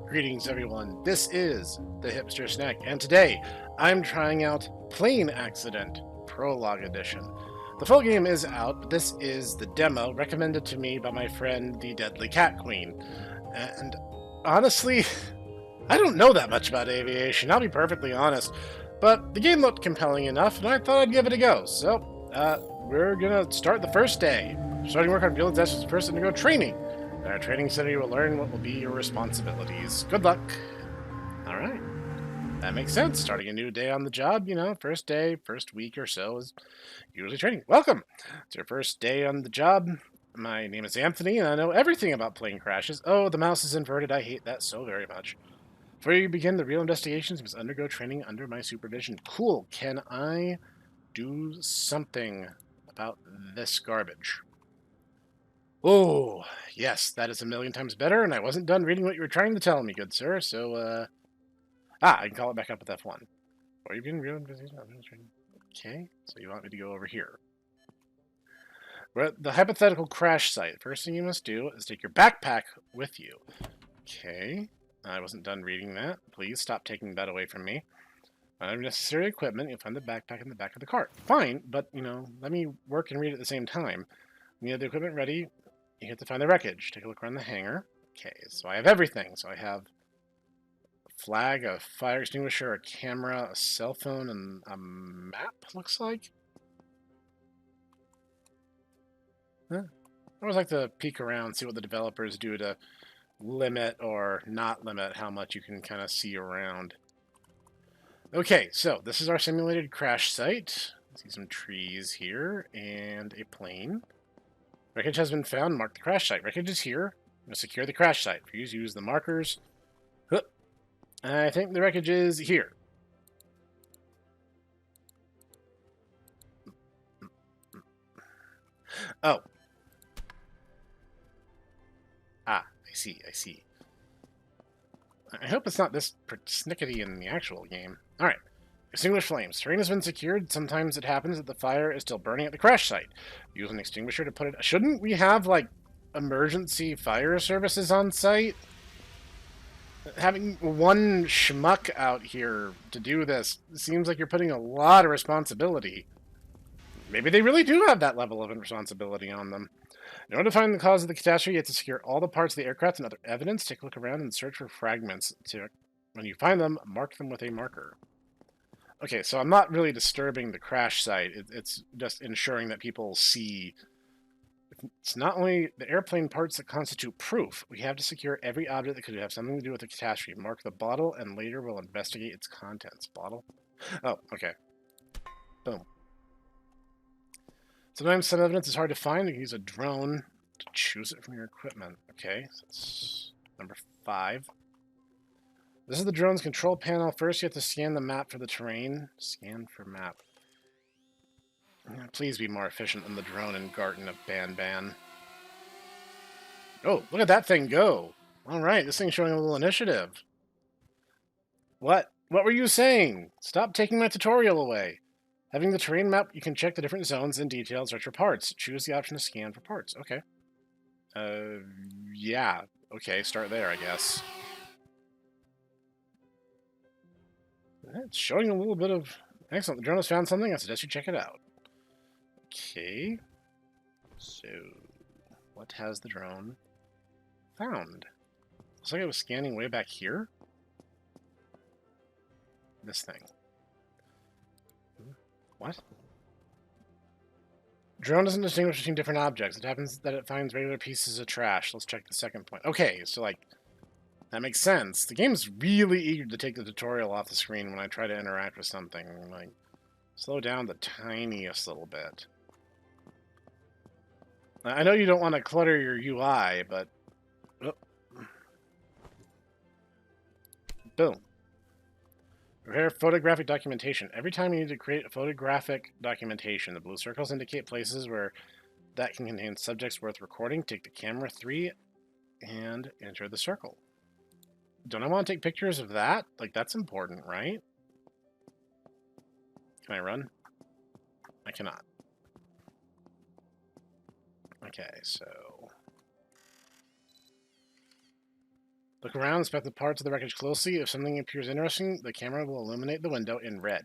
Greetings, everyone. This is the Hipster Snek, and today I'm trying out Plane Accident Prologue Edition. The full game is out, but this is the demo recommended to me by my friend, the Deadly Cat Queen. And honestly, I don't know that much about aviation, I'll be perfectly honest, but the game looked compelling enough, and I thought I'd give it a go. So, we're gonna start the first day. Starting work on field tests is the first undergo training. At our training center, you will learn what will be your responsibilities. Good luck. Alright. That makes sense. Starting a new day on the job, first day, first week or so is usually training. Welcome! It's your first day on the job. My name is Anthony, and I know everything about plane crashes. Oh, the mouse is inverted. I hate that so very much. Before you begin the real investigations, you must undergo training under my supervision. Cool. Can I do something about this garbage? Oh, yes, that is a million times better, and I wasn't done reading what you were trying to tell me, good sir, so, I can call it back up with F1. Or you can real Okay, so you want me to go over here. We're at the hypothetical crash site. First thing you must do is take your backpack with you. Okay, I wasn't done reading that. Please stop taking that away from me. Unnecessary equipment, you'll find the backpack in the back of the cart. Fine, but, let me work and read at the same time. When you have the equipment ready, you have to find the wreckage. Take a look around the hangar. Okay, so I have everything. So I have a flag, a fire extinguisher, a camera, a cell phone, and a map, looks like. Huh. I always like to peek around, see what the developers do to limit or not limit how much you can kind of see around. Okay, so this is our simulated crash site. See some trees here and a plane. Wreckage has been found. Mark the crash site. Wreckage is here. I'm going to secure the crash site. Please use the markers. I think the wreckage is here. Oh. I see, I see. I hope it's not this persnickety in the actual game. Alright. Extinguish flames. Terrain has been secured. Sometimes it happens that the fire is still burning at the crash site. Use an extinguisher to put it... Shouldn't we have, like, emergency fire services on site? Having one schmuck out here to do this seems like you're putting a lot of responsibility. Maybe they really do have that level of responsibility on them. In order to find the cause of the catastrophe, you have to secure all the parts of the aircraft and other evidence. Take a look around and search for fragments. When you find them, mark them with a marker. Okay, so I'm not really disturbing the crash site. It's just ensuring that people see. It's not only the airplane parts that constitute proof. We have to secure every object that could have something to do with the catastrophe. Mark the bottle, and later we'll investigate its contents. Bottle? Oh, okay. Boom. Sometimes some evidence is hard to find. You can use a drone to choose it from your equipment. Okay, so that's number 5. This is the drone's control panel. First, you have to scan the map for the terrain. Scan for map. Please be more efficient than the drone in Garden of Banban. Oh, look at that thing go! Alright, this thing's showing a little initiative. What? What were you saying? Stop taking my tutorial away. Having the terrain map, you can check the different zones and details, search for parts. Choose the option to scan for parts. Okay. Yeah. Okay, start there, I guess. It's showing a little bit of... Excellent. The drone has found something. I suggest you check it out. Okay. So, what has the drone found? Looks like it was scanning way back here. This thing. What? Drone doesn't distinguish between different objects. It happens that it finds regular pieces of trash. Let's check the second point. Okay, so, like, that makes sense. The game's really eager to take the tutorial off the screen when I try to interact with something. Like, slow down the tiniest little bit. I know you don't want to clutter your UI, but... Oh. Boom. Prepare photographic documentation. Every time you need to create a photographic documentation, the blue circles indicate places where that can contain subjects worth recording. Take the camera 3 and enter the circle. Don't I want to take pictures of that? Like, that's important, right? Can I run? I cannot. Okay, so... Look around, inspect the parts of the wreckage closely. If something appears interesting, the camera will illuminate the window in red.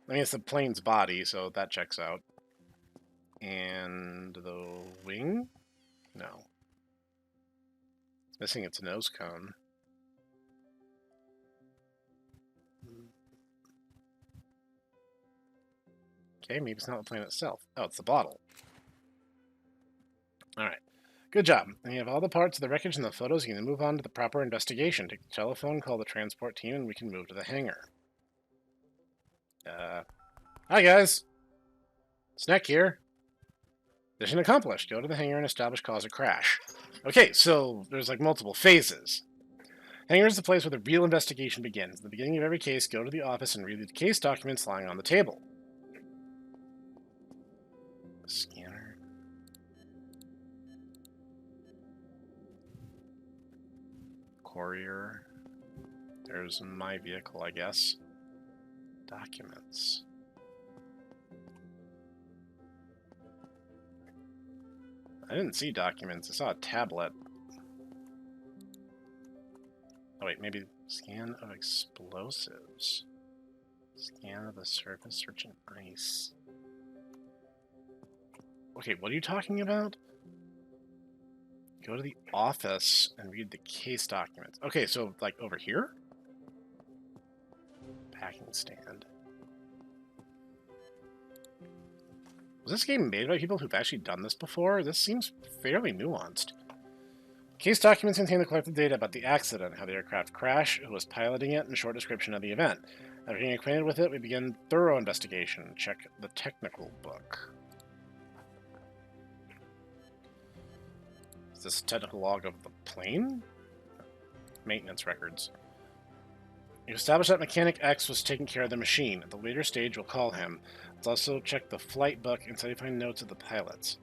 I mean, it's the plane's body, so that checks out. And the wing? No. It's missing its nose cone. Okay, maybe it's not the plane itself. Oh, it's the bottle. Alright. Good job. And you have all the parts of the wreckage and the photos. You can move on to the proper investigation. Take the telephone, call the transport team, and we can move to the hangar. Hi guys! Snek here. Mission accomplished. Go to the hangar and establish cause of crash. Okay, so there's like multiple phases. Hangar is the place where the real investigation begins. At the beginning of every case, go to the office and read the case documents lying on the table. Scanner. Courier. There's my vehicle, I guess. Documents. I didn't see documents. I saw a tablet. Oh wait, maybe scan of explosives. Scan of the surface, searching ice. Okay, what are you talking about? Go to the office and read the case documents. Okay, so like over here? Packing stand. Was this game made by people who've actually done this before? This seems fairly nuanced. Case documents contain the collected data about the accident, how the aircraft crashed, who was piloting it, and a short description of the event. After getting acquainted with it, we begin thorough investigation. Check the technical book. Is this a technical log of the plane? Maintenance records. You establish that Mechanic X was taking care of the machine. At the later stage, we'll call him. Let's also check the flight book and see if I find notes of the pilots.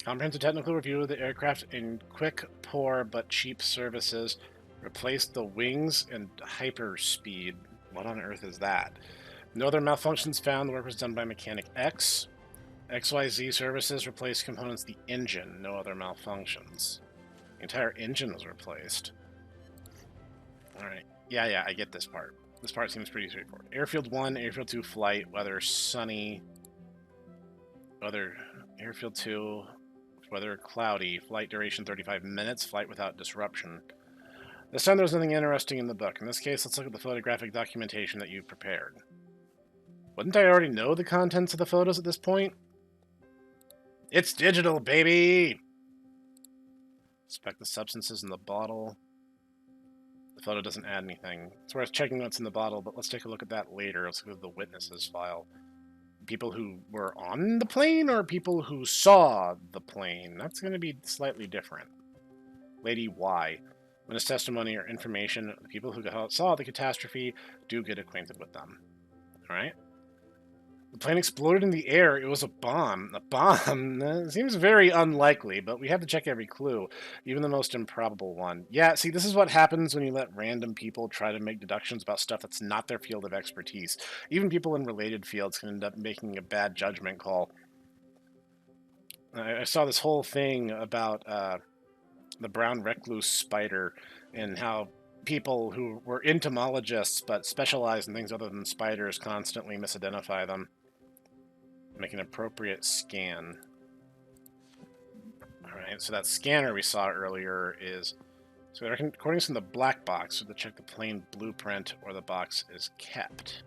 Comprehensive technical review of the aircraft in quick, poor, but cheap services. Replace the wings and hyperspeed. What on earth is that? No other malfunctions found. The work was done by Mechanic X. XYZ services replaced components of the engine. No other malfunctions. The entire engine was replaced. Alright. Yeah, I get this part. This part seems pretty straightforward. Airfield 1, Airfield 2 flight, weather sunny. Weather, Airfield 2, weather cloudy. Flight duration 35 minutes, flight without disruption. This time there was nothing interesting in the book. In this case, let's look at the photographic documentation that you prepared. Wouldn't I already know the contents of the photos at this point? It's digital, baby! Inspect the substances in the bottle. The photo doesn't add anything. It's worth checking what's in the bottle, but let's take a look at that later. Let's look at the witnesses file. People who were on the plane or people who saw the plane? That's going to be slightly different. Lady Y. Witness testimony or information. The people who saw the catastrophe, do get acquainted with them. Alright? The plane exploded in the air. It was a bomb. A bomb? Seems very unlikely, but we have to check every clue, even the most improbable one. Yeah, see, this is what happens when you let random people try to make deductions about stuff that's not their field of expertise. Even people in related fields can end up making a bad judgment call. I saw this whole thing about the brown recluse spider and how people who were entomologists but specialized in things other than spiders constantly misidentify them. Make an appropriate scan. Alright, so that scanner we saw earlier is... So according to the black box, so to check the plane blueprint or the box is kept.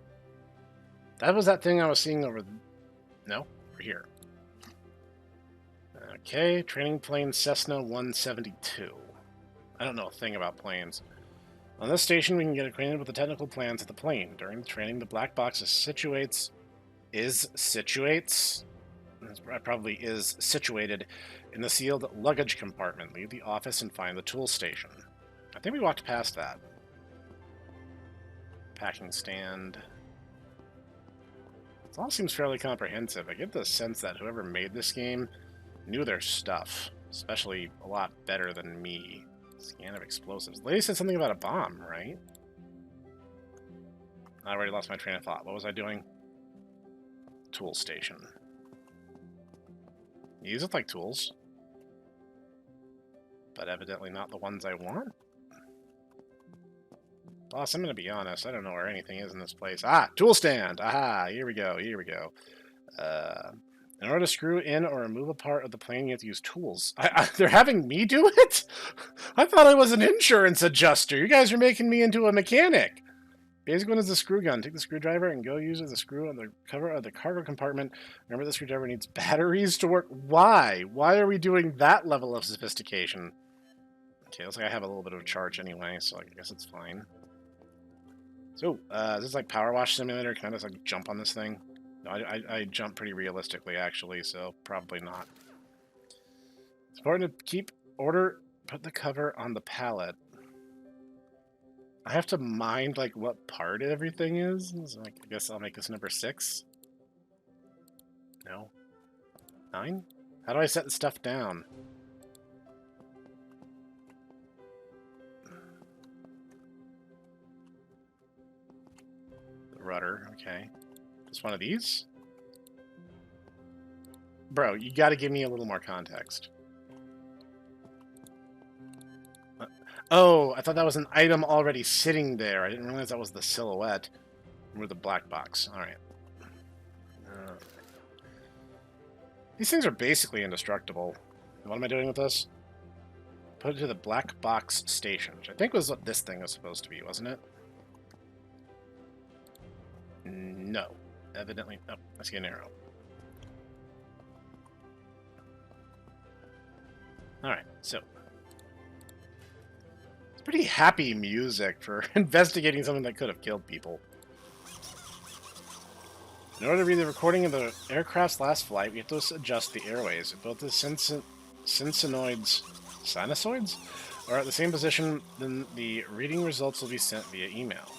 That was that thing I was seeing over... No? Over here. Okay, training plane Cessna 172. I don't know a thing about planes. On this station, we can get acquainted with the technical plans of the plane. During the training, the black box situates situated in the sealed luggage compartment. Leave the office and find the tool station. I think we walked past that. Packing stand. It all seems fairly comprehensive. I get the sense that whoever made this game knew their stuff, especially a lot better than me. Scan of explosives. The lady said something about a bomb, right? I already lost my train of thought. What was I doing? Tool station. Use it like tools. But evidently not the ones I want. Boss, I'm going to be honest. I don't know where anything is in this place. Ah, tool stand. Aha, here we go. Here we go. In order to screw in or remove a part of the plane, you have to use tools. They're having me do it? I thought I was an insurance adjuster. You guys are making me into a mechanic. Basic one is the screw gun. Take the screwdriver and go use the screw on the cover of the cargo compartment. Remember, the screwdriver needs batteries to work. Why? Why are we doing that level of sophistication? Okay, looks like I have a little bit of a charge anyway, so I guess it's fine. So, is this like Power Wash Simulator? Can I just like jump on this thing? No, I jump pretty realistically, actually, so probably not. It's important to keep order. Put the cover on the pallet. I have to mind like what part everything is. So I guess I'll make this number 6. No. 9? How do I set the stuff down? The rudder, okay. Just one of these? Bro, you gotta give me a little more context. Oh, I thought that was an item already sitting there. I didn't realize that was the silhouette. Or the black box. Alright. These things are basically indestructible. What am I doing with this? Put it to the black box station, which I think was what this thing was supposed to be, wasn't it? No. Evidently. Oh, I see an arrow. Alright, so. It's pretty happy music for investigating something that could have killed people. In order to read the recording of the aircraft's last flight, we have to adjust the airways. If both the sinusoids are at the same position, then the reading results will be sent via email.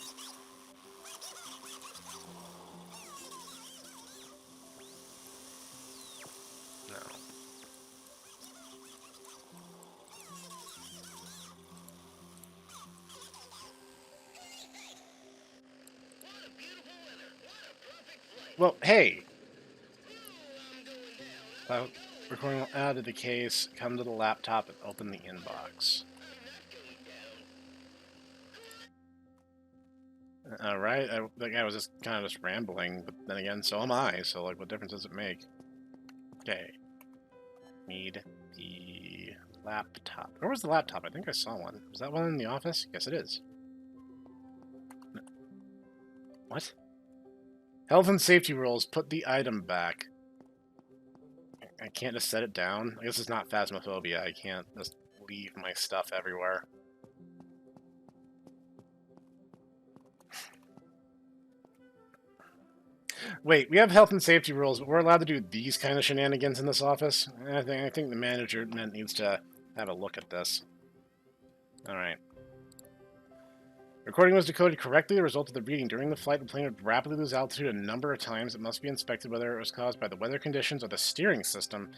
Well, hey! Recording will add to the case, come to the laptop, and open the inbox. Alright, that guy was just kind of just rambling, but then again, so am I, so like, what difference does it make? Okay. Need the laptop. Where was the laptop? I think I saw one. Was that one in the office? Yes, it is. What? Health and safety rules. Put the item back. I can't just set it down. I guess it's not phasmophobia. I can't just leave my stuff everywhere. Wait, we have health and safety rules, but we're allowed to do these kind of shenanigans in this office? I think the management needs to have a look at this. Alright. Recording was decoded correctly. The result of the reading during the flight, the plane would rapidly lose altitude a number of times. It must be inspected whether it was caused by the weather conditions or the steering system.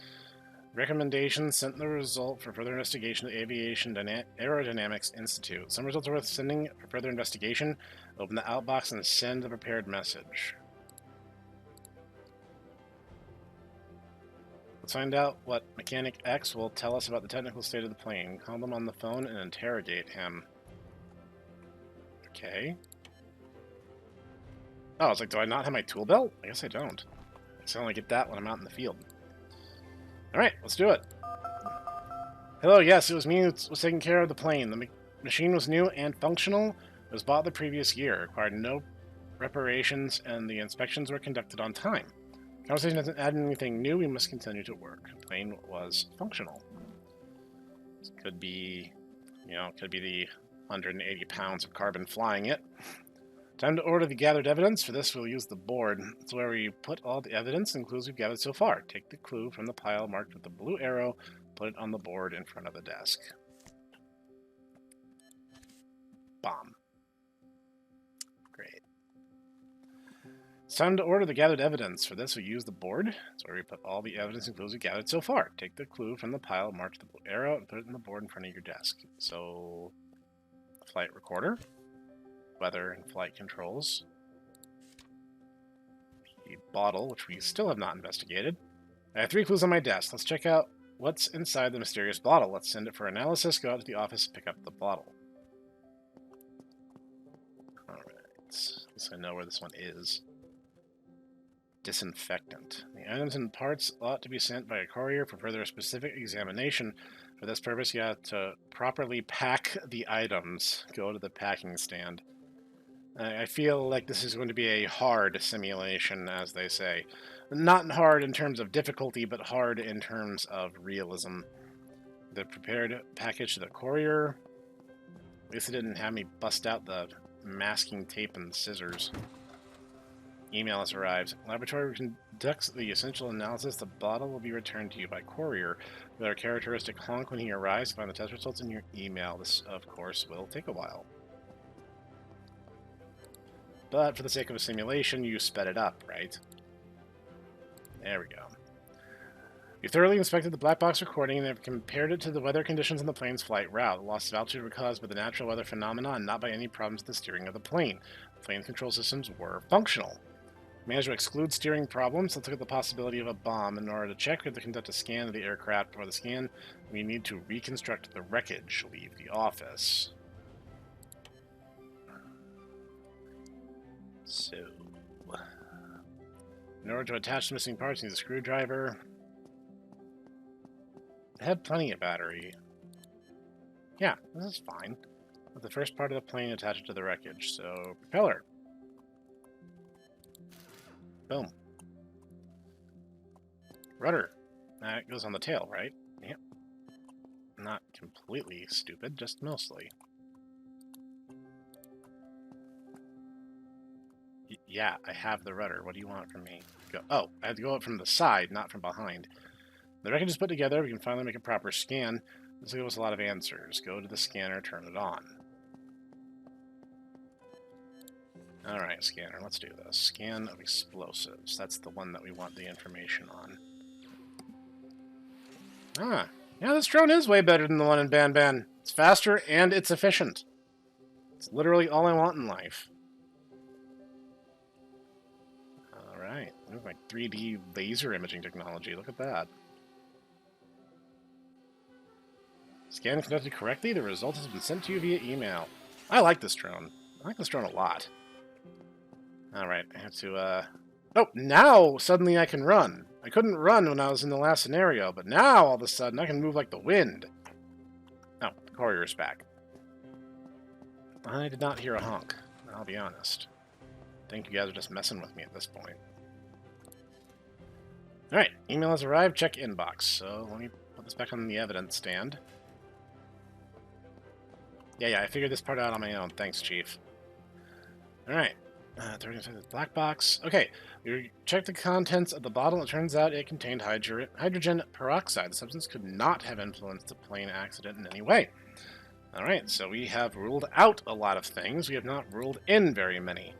Recommendations sent the result for further investigation to the Aviation Aerodynamics Institute. Some results are worth sending for further investigation. Open the outbox and send the prepared message. Let's find out what Mechanic X will tell us about the technical state of the plane. Call them on the phone and interrogate him. Okay. Oh, I was like, do I not have my tool belt? I guess I don't. I only get that when I'm out in the field. Alright, let's do it. Hello, yes, it was me who was taking care of the plane. The machine was new and functional. It was bought the previous year. It required no reparations, and the inspections were conducted on time. Conversation doesn't add anything new. We must continue to work. The plane was functional. This could be, you know, could be the 180 pounds of carbon flying it. Time to order the gathered evidence. For this, we'll use the board. It's where we put all the evidence and clues we've gathered so far. Take the clue from the pile marked with the blue arrow, put it on the board in front of the desk. Bomb. Great. It's time to order the gathered evidence. For this, we use the board. It's where we put all the evidence and clues we've gathered so far. Take the clue from the pile marked with the blue arrow and put it on the board in front of your desk. So, flight recorder. Weather and flight controls. The bottle, which we still have not investigated. I have 3 clues on my desk. Let's check out what's inside the mysterious bottle. Let's send it for analysis. Go out to the office and pick up the bottle. Alright. At least I know where this one is. Disinfectant. The items and parts ought to be sent by a courier for further specific examination. For this purpose, you have to properly pack the items. Go to the packing stand. I feel like this is going to be a hard simulation, as they say. Not hard in terms of difficulty, but hard in terms of realism. The prepared package to the courier. At least it didn't have me bust out the masking tape and scissors. Email has arrived. Laboratory conducts the essential analysis. The bottle will be returned to you by courier with our characteristic honk when he arrives. Find the test results in your email. This, of course, will take a while. But for the sake of a simulation, you sped it up, right? There we go. You thoroughly inspected the black box recording and have compared it to the weather conditions on the plane's flight route. The loss of altitude were caused by the natural weather phenomena and not by any problems with the steering of the plane. The plane control systems were functional. Managed to exclude steering problems. Let's look at the possibility of a bomb. In order to check, we have to conduct a scan of the aircraft. For the scan, we need to reconstruct the wreckage. Leave the office. So, in order to attach the missing parts, you need a screwdriver. I have plenty of battery. Yeah, this is fine. With the first part of the plane attached to the wreckage. So, propeller. Boom. Rudder. That goes on the tail, right? Yep. Not completely stupid, just mostly. Yeah, I have the rudder. What do you want from me? Go. Oh, I have to go up from the side, not from behind. The wreckage is put together. We can finally make a proper scan. This will give us a lot of answers. Go to the scanner, turn it on. Alright, scanner, let's do this. Scan of explosives. That's the one that we want the information on. Ah, yeah, this drone is way better than the one in Ban. It's faster and it's efficient. It's literally all I want in life. Alright, like 3D laser imaging technology. Look at that. Scan conducted correctly. The result has been sent to you via email. I like this drone. I like this drone a lot. Alright, I have to, Oh, now suddenly I can run. I couldn't run when I was in the last scenario, but now all of a sudden I can move like the wind. Oh, the courier's back. I did not hear a honk, I'll be honest. I think you guys are just messing with me at this point. Alright, email has arrived, check inbox. So let me put this back on the evidence stand. Yeah, I figured this part out on my own. Thanks, Chief. Alright. The black box. Okay, we checked the contents of the bottle. It turns out it contained hydrogen peroxide. The substance could not have influenced the plane accident in any way. Alright, so we have ruled out a lot of things. We have not ruled in very many.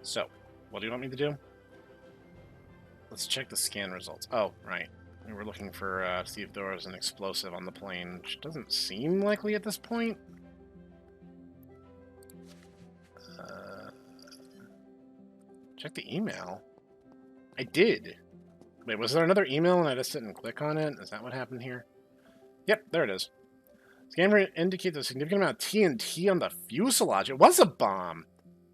So, what do you want me to do? Let's check the scan results. Oh, right. We were looking for, see if there was an explosive on the plane, which doesn't seem likely at this point. Check the email. I did. Wait, was there another email and I just didn't click on it? Is that what happened here? Yep, there it is. Scanner indicates a significant amount of TNT on the fuselage. It was a bomb.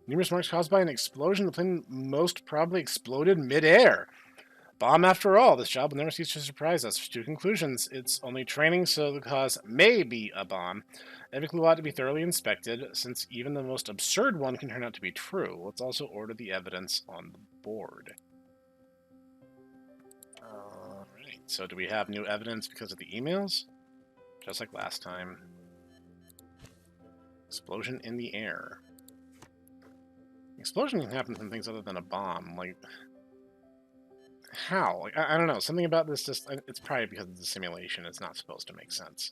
Numerous marks caused by an explosion. The plane most probably exploded mid-air. Bomb after all. This job will never cease to surprise us. Two conclusions. It's only training, so the cause may be a bomb. Every clue ought to be thoroughly inspected, since even the most absurd one can turn out to be true. Let's also order the evidence on the board. Alright, so do we have new evidence because of the emails? Just like last time. Explosion in the air. Explosion can happen from things other than a bomb, like... How? Like, I don't know. Something about this just... It's probably because of the simulation. It's not supposed to make sense.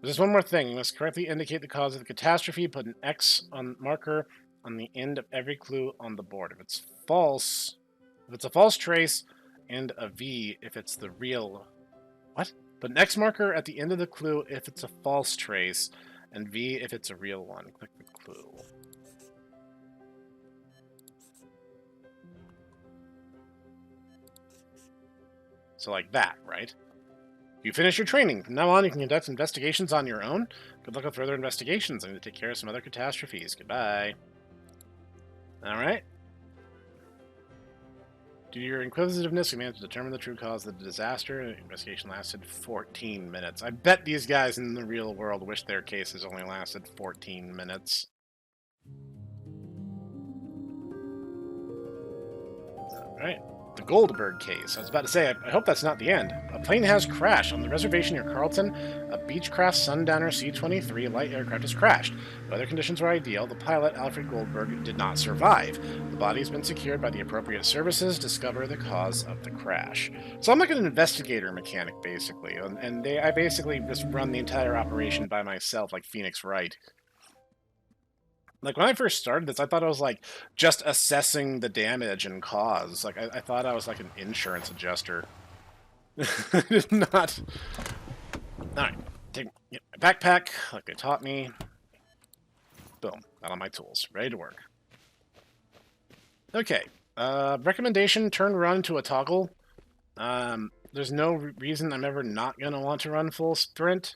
There's one more thing. You must correctly indicate the cause of the catastrophe. Put an X on marker on the end of every clue on the board. If it's false... If it's a false trace, and a V if it's the real... What? Put an X marker at the end of the clue if it's a false trace, and V if it's a real one. Click the clue. So like that, right? You finish your training. From now on, you can conduct investigations on your own. Good luck with further investigations. I'm going to take care of some other catastrophes. Goodbye. Alright. Due to your inquisitiveness, we managed to determine the true cause of the disaster. The investigation lasted 14 minutes. I bet these guys in the real world wish their cases only lasted 14 minutes. Alright. The Goldberg case. I was about to say, I hope that's not the end. A plane has crashed. On the reservation near Carlton, a Beechcraft Sundowner C-23 light aircraft has crashed. Weather conditions were ideal. The pilot, Alfred Goldberg, did not survive. The body has been secured by the appropriate services. Discover the cause of the crash. So I'm like an investigator mechanic, basically. And I basically just run the entire operation by myself, like Phoenix Wright. Like, when I first started this, I thought I was, like, just assessing the damage and cause. Like, I thought I was, like, an insurance adjuster. I did not... Alright, take my backpack, like they taught me. Boom, out on my tools, ready to work. Okay, recommendation, turn run to a toggle. There's no reason I'm ever not going to want to run full sprint.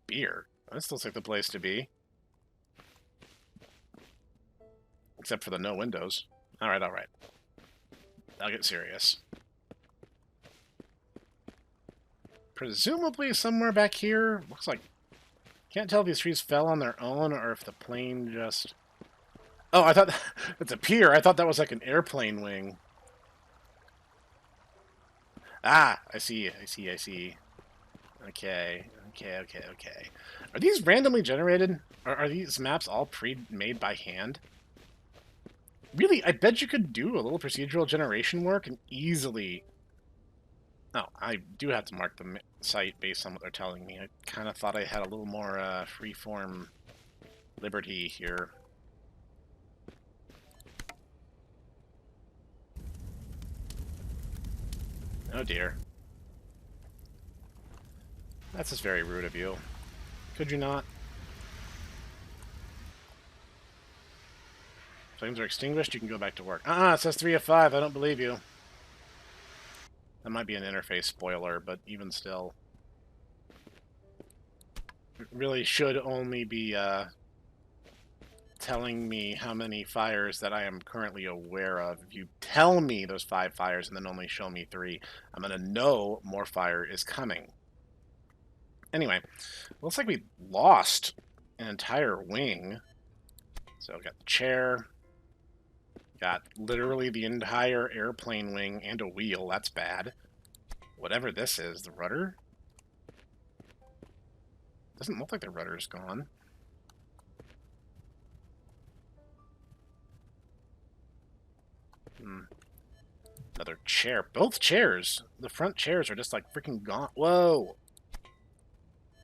Beer. This looks like the place to be. Except for the no windows. Alright, alright. I'll get serious. Presumably somewhere back here. Looks like... Can't tell if these trees fell on their own or if the plane just... Oh, I thought... It's a pier. I thought that was like an airplane wing. Ah! I see. I see. I see. Okay. Okay, okay, okay. Are these randomly generated? Are these maps all pre-made by hand? Really, I bet you could do a little procedural generation work and easily... Oh, I do have to mark the site based on what they're telling me. I kind of thought I had a little more free-form liberty here. Oh dear. That's just very rude of you. Could you not? Flames are extinguished, you can go back to work. It says 3 of 5, I don't believe you. That might be an interface spoiler, but even still. It really should only be telling me how many fires that I am currently aware of. If you tell me there's 5 fires and then only show me 3, I'm going to know more fire is coming. Anyway, looks like we lost an entire wing. So I've got the chair. Got literally the entire airplane wing and a wheel. That's bad. Whatever this is, the rudder? Doesn't look like the rudder's gone. Another chair. Both chairs. The front chairs are just like freaking gone. Whoa!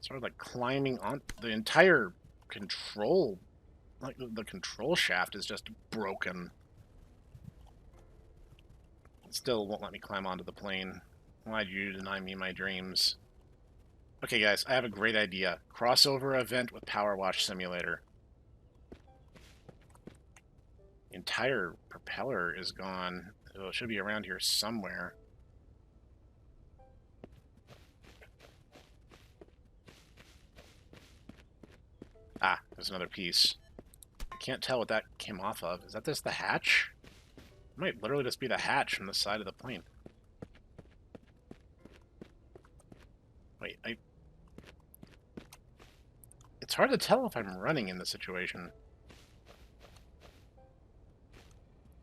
Sort of like climbing on the entire control. Like the control shaft is just broken. Still won't let me climb onto the plane. Why'd you deny me my dreams? Okay, guys, I have a great idea. Crossover event with Power Wash Simulator. The entire propeller is gone. Oh, it should be around here somewhere. Ah, there's another piece. I can't tell what that came off of. Is that just the hatch? It might literally just be the hatch from the side of the plane. Wait, It's hard to tell if I'm running in this situation.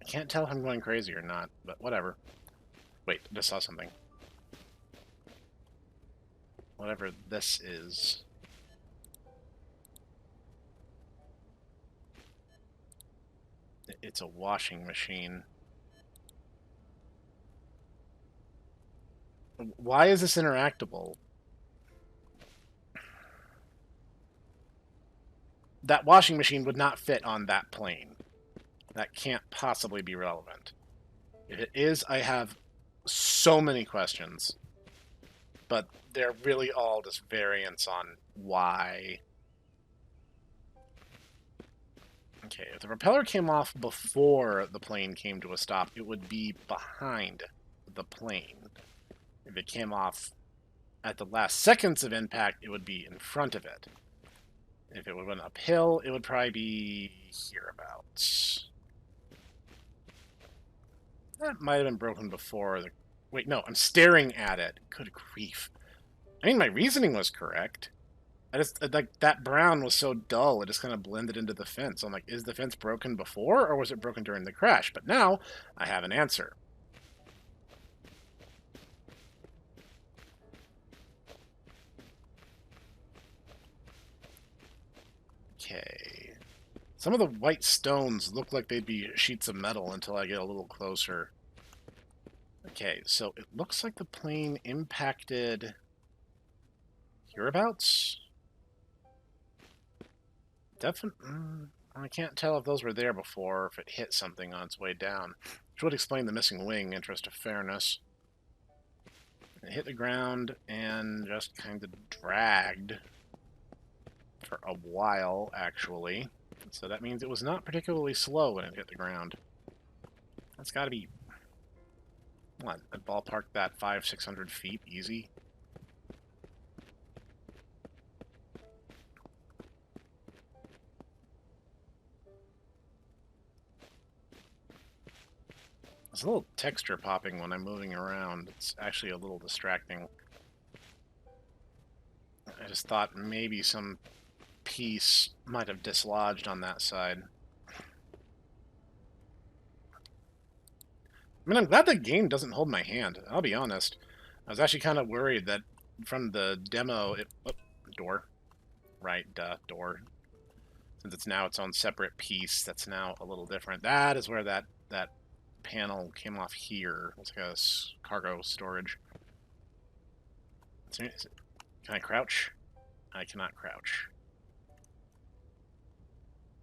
I can't tell if I'm going crazy or not, but whatever. Wait, I just saw something. Whatever this is. It's a washing machine. Why is this interactable? That washing machine would not fit on that plane. That can't possibly be relevant. If it is, I have so many questions. But they're really all just variants on why. Okay, if the propeller came off before the plane came to a stop, it would be behind the plane. If it came off at the last seconds of impact, it would be in front of it. If it would went uphill, it would probably be hereabouts. That might have been broken before. Wait, no, I'm staring at it. Good grief. I mean, my reasoning was correct. I just, like, that brown was so dull, it just kind of blended into the fence. I'm like, is the fence broken before, or was it broken during the crash? But now, I have an answer. Okay. Some of the white stones look like they'd be sheets of metal until I get a little closer. Okay, so it looks like the plane impacted hereabouts? Definitely. I can't tell if those were there before or if it hit something on its way down. Which would explain the missing wing, interest of fairness. It hit the ground and just kind of dragged for a while, actually. So that means it was not particularly slow when it hit the ground. That's got to be, what, I'd ballpark that 500-600 feet easy. There's a little texture popping when I'm moving around. It's actually a little distracting. I just thought maybe some piece might have dislodged on that side. I mean, I'm glad the game doesn't hold my hand. I'll be honest. I was actually kind of worried that from the demo, door. Right, door. Since it's now its own separate piece, that's now a little different. That is where that panel came off here. It's like a cargo storage. Can I crouch? I cannot crouch.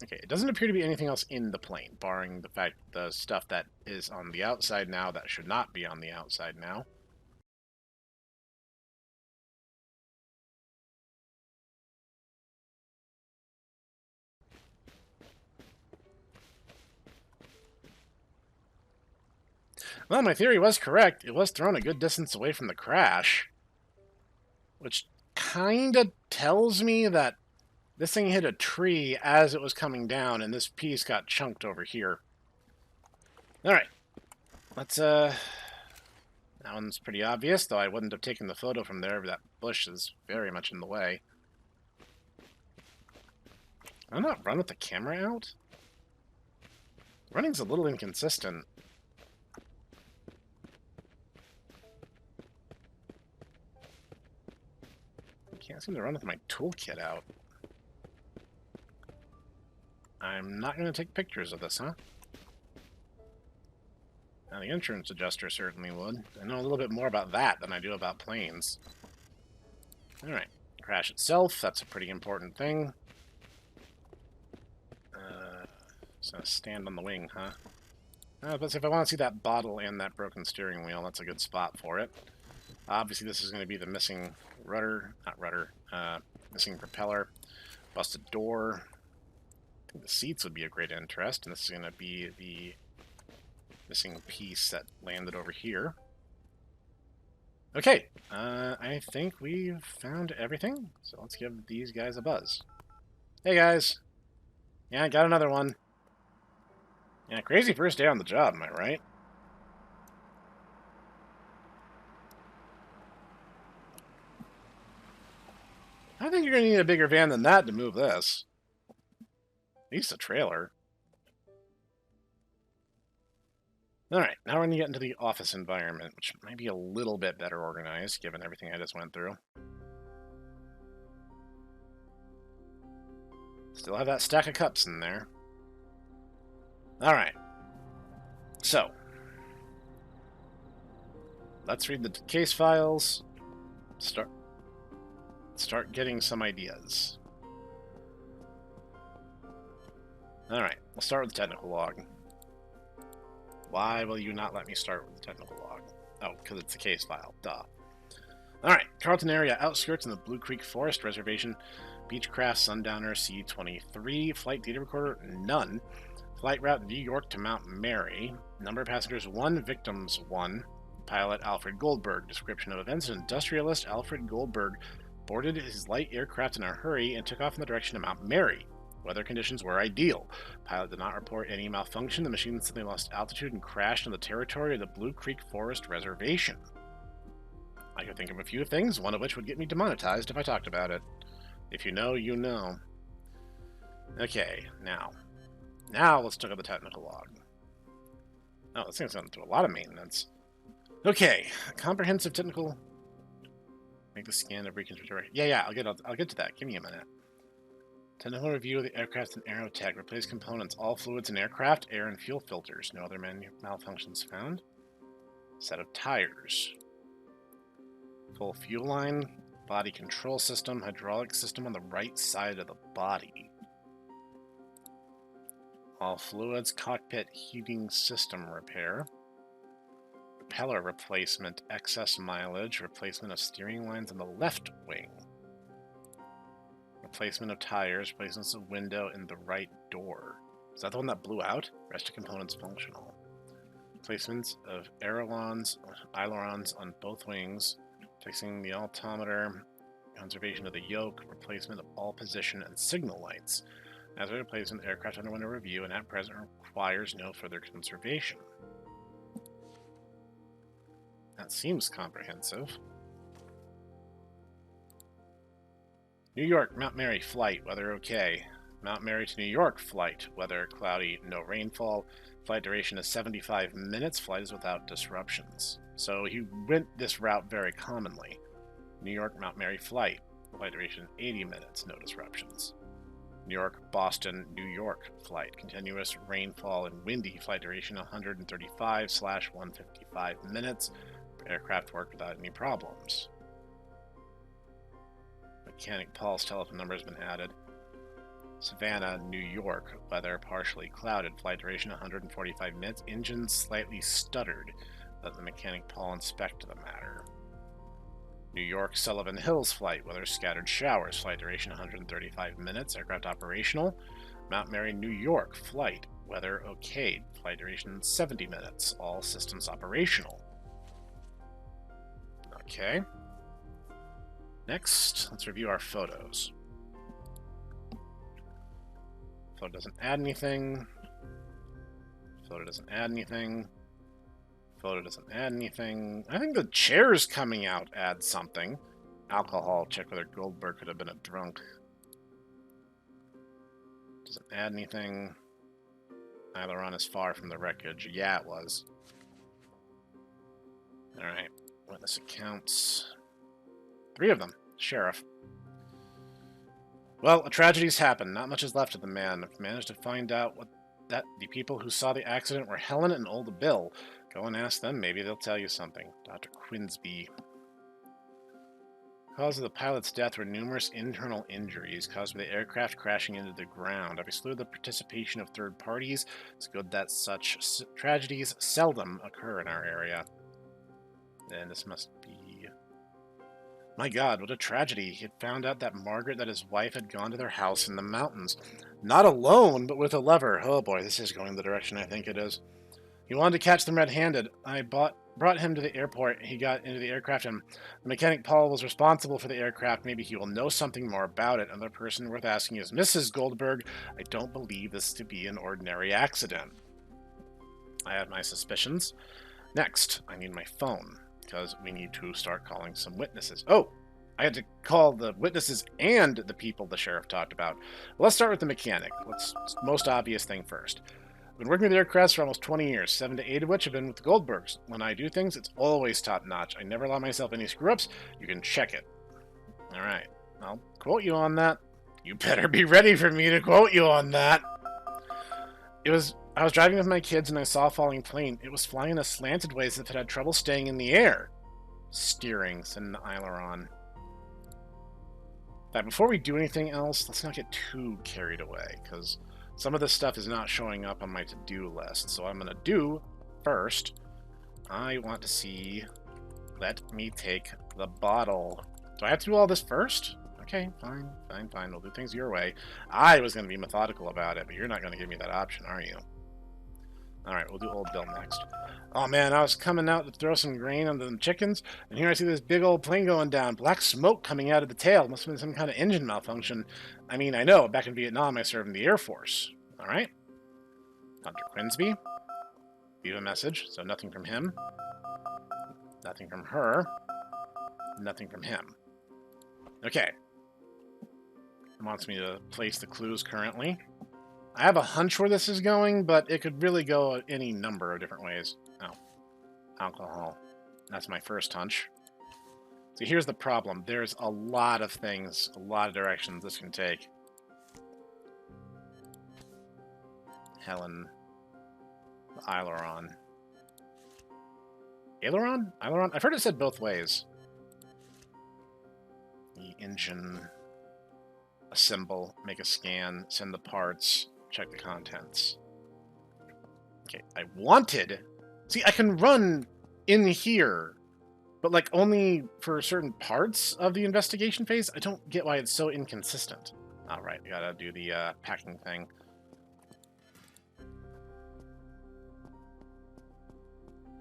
Okay, it doesn't appear to be anything else in the plane, barring the fact the stuff that is on the outside now that should not be on the outside now. Well, my theory was correct. It was thrown a good distance away from the crash, which kind of tells me that this thing hit a tree as it was coming down, and this piece got chunked over here. Alright. Let's, that one's pretty obvious, though I wouldn't have taken the photo from there, but that bush is very much in the way. Why not run with the camera out? Running's a little inconsistent. I can't seem to run with my toolkit out. I'm not going to take pictures of this, huh? Now, the insurance adjuster certainly would. I know a little bit more about that than I do about planes. Alright. Crash itself, that's a pretty important thing. So stand on the wing, huh? But if I want to see that bottle and that broken steering wheel, that's a good spot for it. Obviously, this is going to be the missing rudder, missing propeller, busted door. I think the seats would be of great interest, and this is going to be the missing piece that landed over here. Okay, I think we've found everything, so let's give these guys a buzz. Hey guys! Yeah, I got another one. Yeah, crazy first day on the job, am I right? I think you're going to need a bigger van than that to move this. At least a trailer. Alright, now we're going to get into the office environment, which might be a little bit better organized, given everything I just went through. Still have that stack of cups in there. Alright. So. Let's read the case files. Start getting some ideas. Alright, we'll start with the technical log. Why will you not let me start with the technical log? Oh, because it's a case file. Duh. Alright, Carlton area, outskirts in the Blue Creek Forest Reservation. Beechcraft Sundowner C-23. Flight data recorder, none. Flight route New York to Mount Mary. Number of passengers, 1. Victims, 1. Pilot Alfred Goldberg. Description of events: industrialist Alfred Goldberg boarded his light aircraft in a hurry and took off in the direction of Mount Mary. Weather conditions were ideal. Pilot did not report any malfunction. The machine suddenly lost altitude and crashed on the territory of the Blue Creek Forest Reservation. I could think of a few things, one of which would get me demonetized if I talked about it. If you know, you know. Okay, now let's look at the technical log. Oh, this thing's going to do a lot of maintenance. Okay, comprehensive technical. Make the scan of reconfiguration. Yeah, I'll get to that. Give me a minute. Technical review of the aircraft and aerotech. Replace components. All fluids in aircraft, air and fuel filters. No other malfunctions found. Set of tires. Full fuel line. Body control system. Hydraulic system on the right side of the body. All fluids. Cockpit heating system repair. Propeller replacement. Excess mileage. Replacement of steering lines on the left wing. Replacement of tires, replacements of window in the right door. Is that the one that blew out? Rest of components functional. Replacements of ailerons on both wings. Fixing the altimeter. Conservation of the yoke. Replacement of all position and signal lights. As a replacement, aircraft underwent a review and at present requires no further conservation. That seems comprehensive. New York, Mount Mary flight, weather okay. Mount Mary to New York flight, weather cloudy, no rainfall. Flight duration is 75 minutes. Flight is without disruptions. So he went this route very commonly. New York, Mount Mary flight, flight duration 80 minutes, no disruptions. New York, Boston, New York flight, continuous rainfall and windy. Flight duration 135/155 minutes. Aircraft worked without any problems. Mechanic Paul's telephone number has been added. Savannah, New York. Weather partially clouded. Flight duration 145 minutes. Engine slightly stuttered. Let the mechanic Paul inspect the matter. New York, Sullivan Hills flight. Weather scattered showers. Flight duration 135 minutes. Aircraft operational. Mount Mary, New York flight. Weather okay. Flight duration 70 minutes. All systems operational. Okay. Next, let's review our photos. Photo doesn't add anything. Photo doesn't add anything. Photo doesn't add anything. I think the chairs coming out add something. Alcohol, check whether Goldberg could have been a drunk. Doesn't add anything. Aileron is far from the wreckage. Yeah, it was. Alright, witness accounts. 3 of them. Sheriff. Well, a tragedy's happened. Not much is left of the man. I've managed to find out that the people who saw the accident were Helen and old Bill. Go and ask them. Maybe they'll tell you something. Dr. Quinsby. Cause of the pilot's death were numerous internal injuries caused by the aircraft crashing into the ground. I've excluded the participation of third parties. It's good that such tragedies seldom occur in our area. And this must be... My God, what a tragedy. He had found out that Margaret, that his wife, had gone to their house in the mountains. Not alone, but with a lover. Oh boy, this is going the direction I think it is. He wanted to catch them red-handed. I brought him to the airport. He got into the aircraft, and the mechanic Paul was responsible for the aircraft. Maybe he will know something more about it. Another person worth asking is Mrs. Goldberg. I don't believe this to be an ordinary accident. I had my suspicions. Next, I need my phone, because we need to start calling some witnesses. Oh, I had to call the witnesses and the people the sheriff talked about. Well, let's start with the mechanic. Most obvious thing first. I've been working with aircrafts for almost 20 years, 7 to 8 of which have been with the Goldbergs. When I do things, it's always top-notch. I never allow myself any screw-ups. You can check it. Alright, I'll quote you on that. You better be ready for me to quote you on that. I was driving with my kids and I saw a falling plane. It was flying in a slanted way as if it had trouble staying in the air. Steering, said an aileron. Now, before we do anything else, let's not get too carried away, because some of this stuff is not showing up on my to-do list. So what I'm going to do first, I want to see... Let me take the bottle. Do I have to do all this first? Okay, fine. We'll do things your way. I was going to be methodical about it, but you're not going to give me that option, are you? Alright, we'll do Old Bill next. Oh man, I was coming out to throw some grain on the chickens, and here I see this big old plane going down. Black smoke coming out of the tail. Must have been some kind of engine malfunction. I mean, I know, back in Vietnam I served in the Air Force. Alright. Hunter Quinsby. Leave a message, so nothing from him. Nothing from her. Nothing from him. Okay. It wants me to place the clues currently. I have a hunch where this is going, but it could really go any number of different ways. Oh. Alcohol. That's my first hunch. See, here's the problem. There's a lot of things, a lot of directions this can take. Helen. The aileron. Aileron? Aileron? I've heard it said both ways. The engine. Assemble. Make a scan. Send the parts. Check the contents. Okay, I wanted... See, I can run in here, but, like, only for certain parts of the investigation phase. I don't get why it's so inconsistent. Alright, we gotta do the packing thing.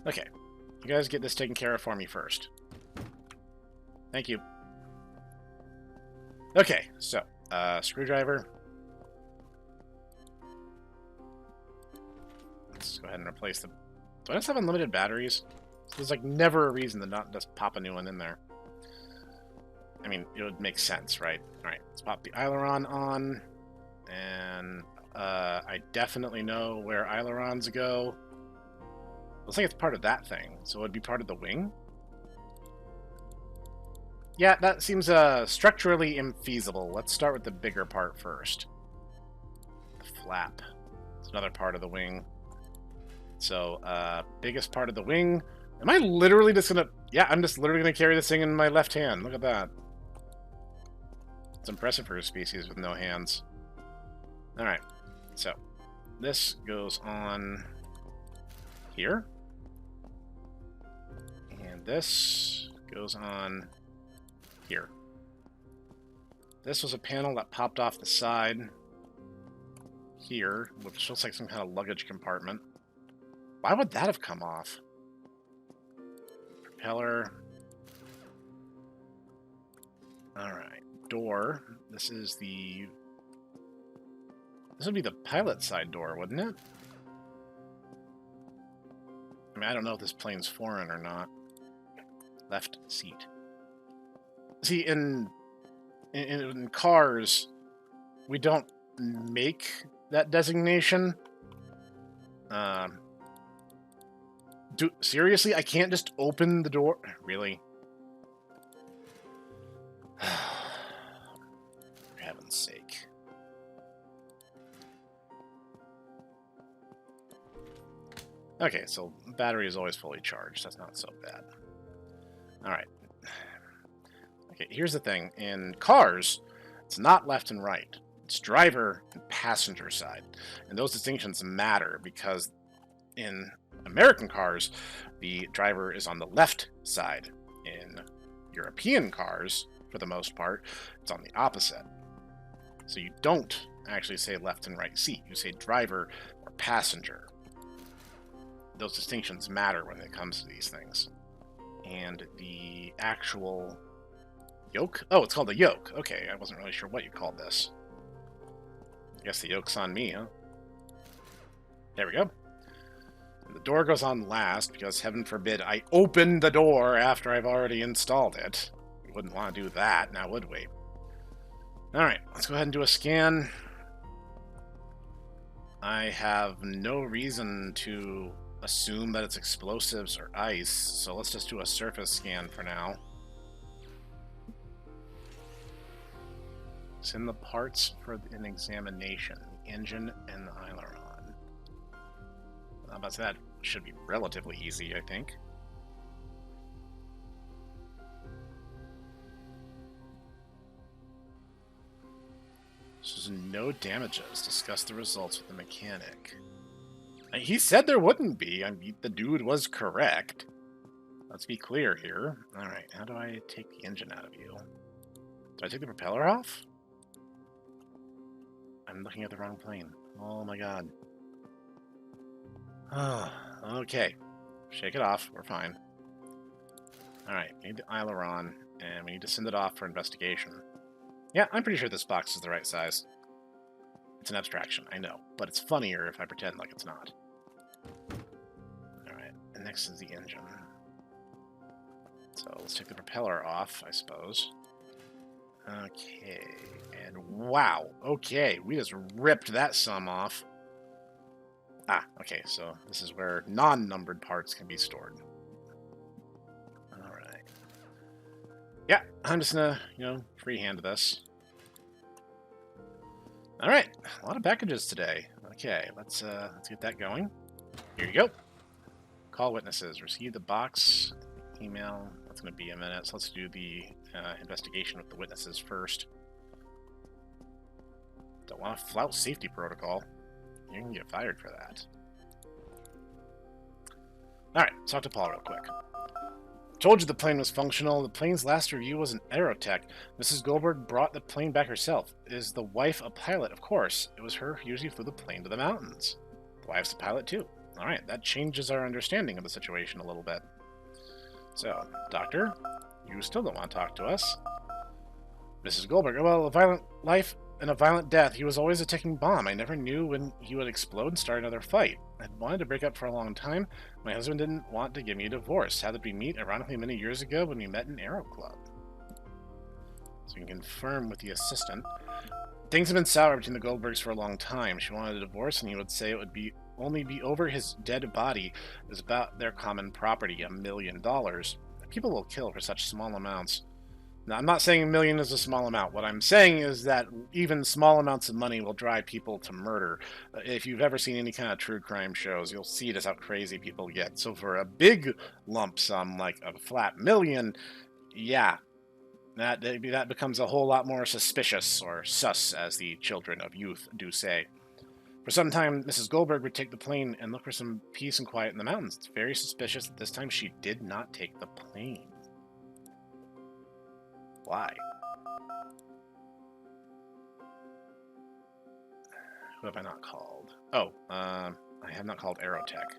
Okay, you guys get this taken care of for me first. Thank you. Okay, so, screwdriver. Let's go ahead and replace the... Do I just have unlimited batteries? There's, like, never a reason to not just pop a new one in there. I mean, it would make sense, right? Alright, let's pop the aileron on. And, I definitely know where ailerons go. Looks like it's part of that thing, so it would be part of the wing? Yeah, that seems structurally infeasible. Let's start with the bigger part first. The flap. It's another part of the wing. So, biggest part of the wing. Am I literally just gonna... Yeah, I'm just literally gonna carry this thing in my left hand. Look at that. It's impressive for a species with no hands. Alright, so this goes on here. And this goes on here. This was a panel that popped off the side here, which looks like some kind of luggage compartment. Why would that have come off? Propeller. Alright. Door. This is the... This would be the pilot side door, wouldn't it? I mean, I don't know if this plane's foreign or not. Left seat. See, in cars, we don't make that designation. Seriously? I can't just open the door? Really? For heaven's sake. Okay, so battery is always fully charged. That's not so bad. Alright. Okay, here's the thing. In cars, it's not left and right. It's driver and passenger side. And those distinctions matter because in American cars, the driver is on the left side. In European cars, for the most part, it's on the opposite. So you don't actually say left and right seat. You say driver or passenger. Those distinctions matter when it comes to these things. And the actual yoke? Oh, it's called a yoke. Okay, I wasn't really sure what you called this. I guess the yoke's on me, huh? There we go. And the door goes on last because, heaven forbid, I open the door after I've already installed it. We wouldn't want to do that, now would we? Alright, let's go ahead and do a scan. I have no reason to assume that it's explosives or ice, so let's just do a surface scan for now. Send the parts for an examination. The engine and the aileron. How about that? Should be relatively easy, I think. This is no damages. Discuss the results with the mechanic. He said there wouldn't be. I mean, the dude was correct. Let's be clear here. Alright, how do I take the engine out of you? Do I take the propeller off? I'm looking at the wrong plane. Oh my god. Okay. Shake it off. We're fine. Alright, we need the aileron, and we need to send it off for investigation. Yeah, I'm pretty sure this box is the right size. It's an abstraction, I know, but it's funnier if I pretend like it's not. Alright, and next is the engine. So let's take the propeller off, I suppose. Okay, and wow, okay, we just ripped that sum off. Ah, okay, so this is where non-numbered parts can be stored. Alright. Yeah, I'm just gonna, freehand this. Alright, a lot of packages today. Okay, let's get that going. Here you go. Call witnesses. Receive the box. Email. That's going to be a minute. So let's do the investigation with the witnesses first. Don't want to flout safety protocol. You can get fired for that. Alright, let's talk to Paul real quick. Told you the plane was functional. The plane's last review was an aerotech. Mrs. Goldberg brought the plane back herself. Is the wife a pilot? Of course. It was her who usually flew the plane to the mountains. The wife's a pilot too. Alright, that changes our understanding of the situation a little bit. So, Doctor, you still don't want to talk to us. Mrs. Goldberg, well, a violent life and a violent death. He was always a ticking bomb. I never knew when he would explode and start another fight. I'd wanted to break up for a long time. My husband didn't want to give me a divorce. How did we meet? Ironically, many years ago when we met in Aero Club. So you can confirm with the assistant. Things have been sour between the Goldbergs for a long time. She wanted a divorce, and he would say it would only be over his dead body. It was about their common property, $1 million. People will kill for such small amounts. Now, I'm not saying $1 million is a small amount. What I'm saying is that even small amounts of money will drive people to murder. If you've ever seen any kind of true crime shows, you'll see just how crazy people get. So for a big lump sum, like a flat $1 million, yeah, that becomes a whole lot more suspicious, or sus, as the children of youth do say. For some time, Mrs. Goldberg would take the plane and look for some peace and quiet in the mountains. It's very suspicious that this time she did not take the plane. Why? Who have I not called? Oh, I have not called Aerotech.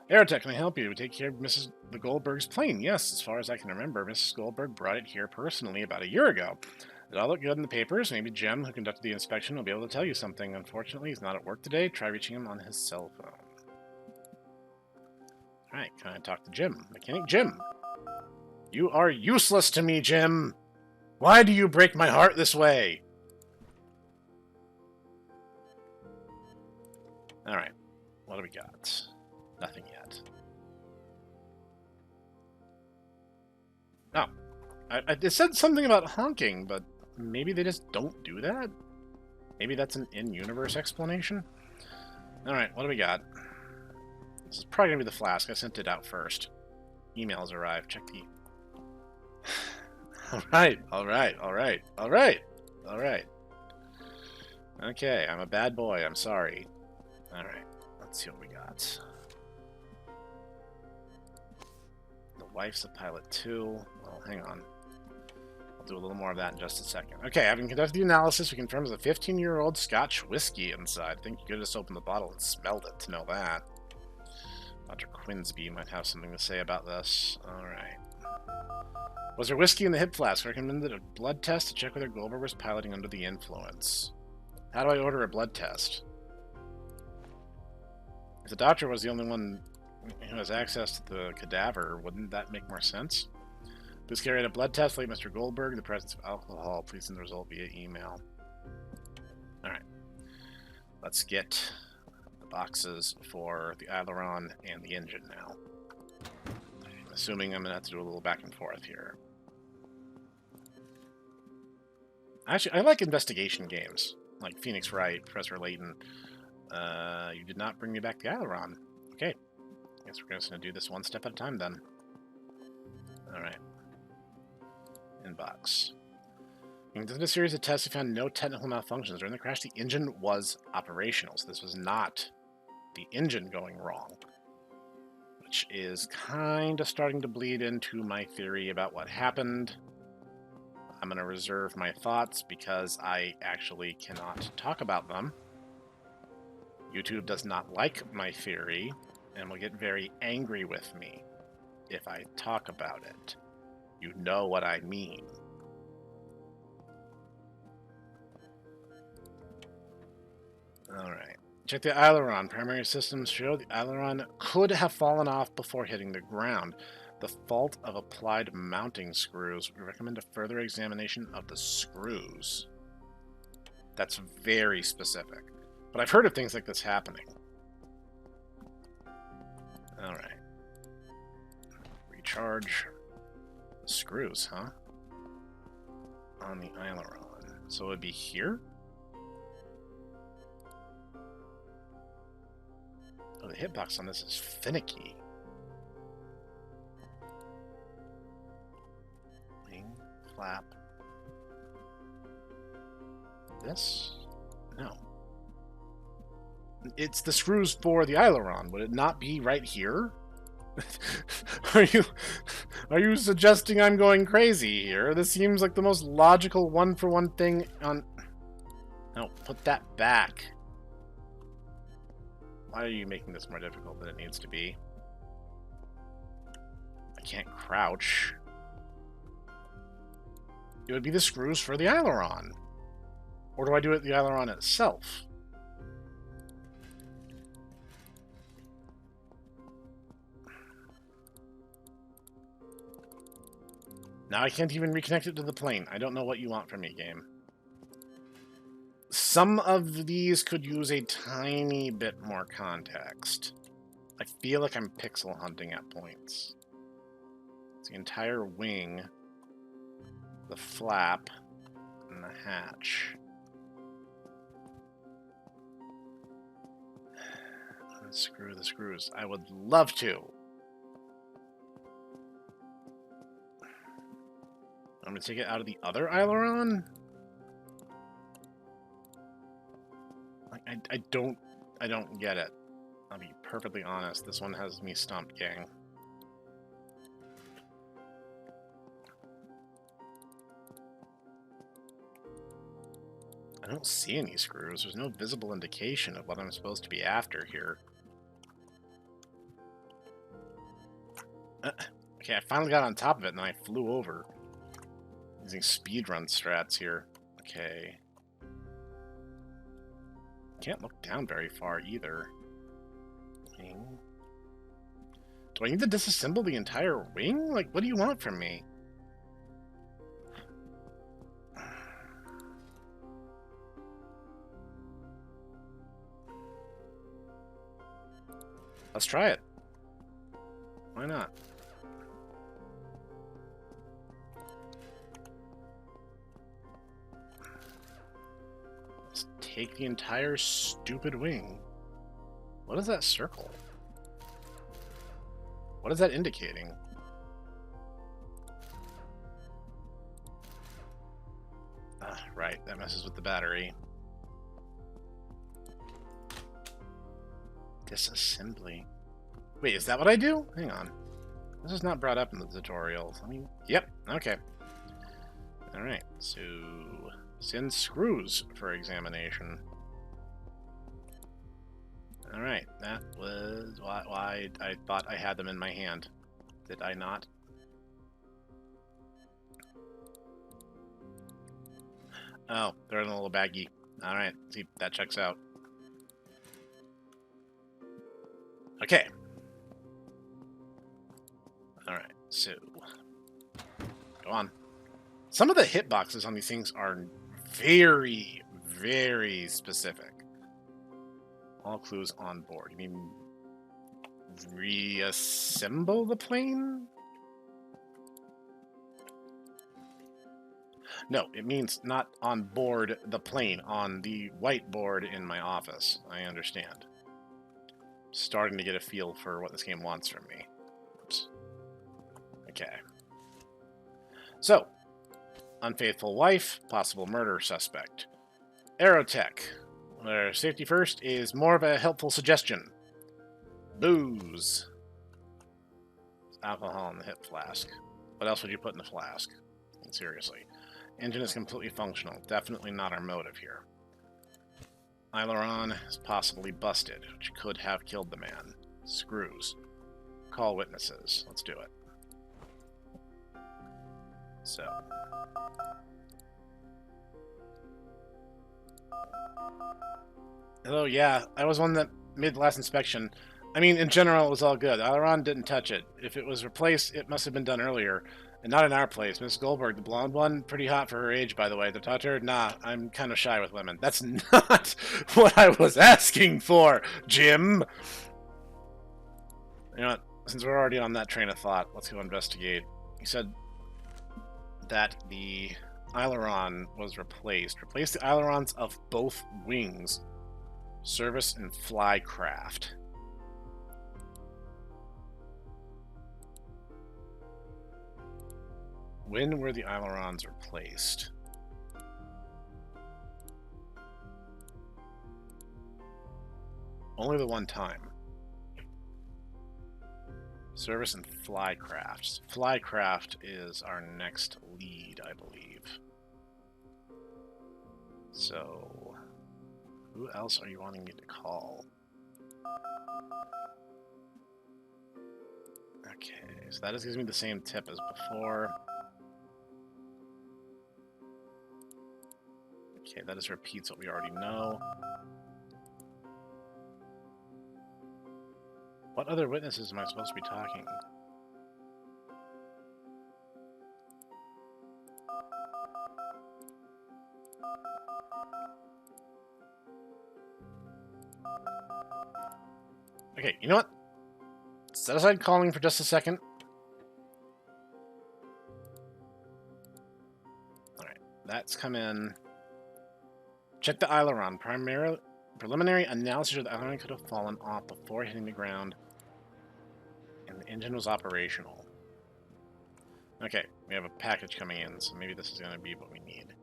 Aerotech, can I help you? We take care of Mrs. the Goldberg's plane. Yes, as far as I can remember, Mrs. Goldberg brought it here personally about a year ago. It all looked good in the papers. Maybe Jem, who conducted the inspection, will be able to tell you something. Unfortunately, he's not at work today. Try reaching him on his cell phone. Alright, can I talk to Jim? Mechanic Jim. You are useless to me, Jim. Why do you break my heart this way? Alright, what do we got? Nothing yet. Oh, it said something about honking, but maybe they just don't do that? Maybe that's an in-universe explanation? Alright, what do we got? This is probably going to be the flask. I sent it out first. Emails arrived. Check the... Alright. Okay, I'm a bad boy. I'm sorry. Alright, let's see what we got. The wife's a pilot too. Well, hang on. I'll do a little more of that in just a second. Okay, having conducted the analysis, we confirm there's a 15-year-old Scotch whiskey inside. I think you could just open the bottle and smelled it to know that. Dr. Quinsby might have something to say about this. Alright. Was there whiskey in the hip flask? I recommended a blood test to check whether Goldberg was piloting under the influence. How do I order a blood test? If the doctor was the only one who has access to the cadaver, wouldn't that make more sense? Please carry out a blood test, late Mr. Goldberg, in the presence of alcohol. Please send the result via email. Alright. Let's get the boxes for the aileron and the engine now. Assuming I'm going to have to do a little back and forth here. Actually, I like investigation games, like Phoenix Wright, Professor Layton. You did not bring me back the aileron. Okay. Guess we're just going to do this one step at a time then. Alright. Inbox. In a series of tests, we found no technical malfunctions. During the crash, the engine was operational, so this was not the engine going wrong. Which is kind of starting to bleed into my theory about what happened. I'm going to reserve my thoughts because I actually cannot talk about them YouTube does not like my theory and will get very angry with me if I talk about it. You know what I mean. Alright. Check the aileron. Primary systems show the aileron could have fallen off before hitting the ground. The fault of applied mounting screws. We recommend a further examination of the screws. That's very specific. But I've heard of things like this happening. Alright. Recharge the screws, huh? On the aileron. So it would be here? Oh, the hitbox on this is finicky. Wing, flap. This? No. It's the screws for the aileron. Would it not be right here? Are you suggesting I'm going crazy here? This seems like the most logical one-for-one thing on... No, put that back. Why are you making this more difficult than it needs to be? I can't crouch. It would be the screws for the aileron. Or do I do it the aileron itself? Now I can't even reconnect it to the plane. I don't know what you want from me, game. Some of these could use a tiny bit more context. I feel like I'm pixel hunting at points. It's the entire wing, the flap, and the hatch. Unscrew the screws. I would love to. I'm going to take it out of the other aileron? I don't get it. I'll be perfectly honest. This one has me stumped, gang. I don't see any screws. There's no visible indication of what I'm supposed to be after here. Okay, I finally got on top of it, and then I flew over. Using speedrun strats here. Okay. Can't look down very far either. Wing. Do I need to disassemble the entire wing? Like, what do you want from me? Let's try it. Why not? Let's take the entire stupid wing. What is that circle? What is that indicating? Right, that messes with the battery. Disassembly. Wait, is that what I do? Hang on. This is not brought up in the tutorials. I mean, yep, okay. Alright, so send screws for examination. Alright, that was why I thought I had them in my hand. Did I not? Oh, they're in a little baggie. Alright, see, that checks out. Okay. Alright, so go on. Some of the hitboxes on these things are very, very specific. All clues on board. You mean reassemble the plane? No, it means not on board the plane, on the whiteboard in my office. I understand. Starting to get a feel for what this game wants from me. Oops. Okay. So, unfaithful wife, possible murder suspect. Aerotech, where safety first is more of a helpful suggestion. Booze. Alcohol in the hip flask. What else would you put in the flask? Seriously. Engine is completely functional. Definitely not our motive here. Aileron is possibly busted, which could have killed the man. Screws. Call witnesses. Let's do it. So. Oh, yeah, I was one that made the last inspection. I mean, in general, it was all good. Aileron didn't touch it. If it was replaced, it must have been done earlier. And not in our place. Miss Goldberg, the blonde one, pretty hot for her age, by the way. The toucher? Nah, I'm kind of shy with women. That's not what I was asking for, Jim! You know what? Since we're already on that train of thought, let's go investigate. He said that the aileron was replaced. Replace the ailerons of both wings. Service and flycraft. When were the ailerons replaced? Only the one time. Service and flycrafts. Flycraft is our next lead, I believe. So, who else are you wanting me to call? Okay, so that just gives me the same tip as before. Okay, that just repeats what we already know. What other witnesses am I supposed to be talking? Okay, you know what? Set aside calling for just a second. Alright, that's come in. Check the aileron. Preliminary analysis of the aileron could have fallen off before hitting the ground, and the engine was operational. Okay, we have a package coming in, so maybe this is going to be what we need.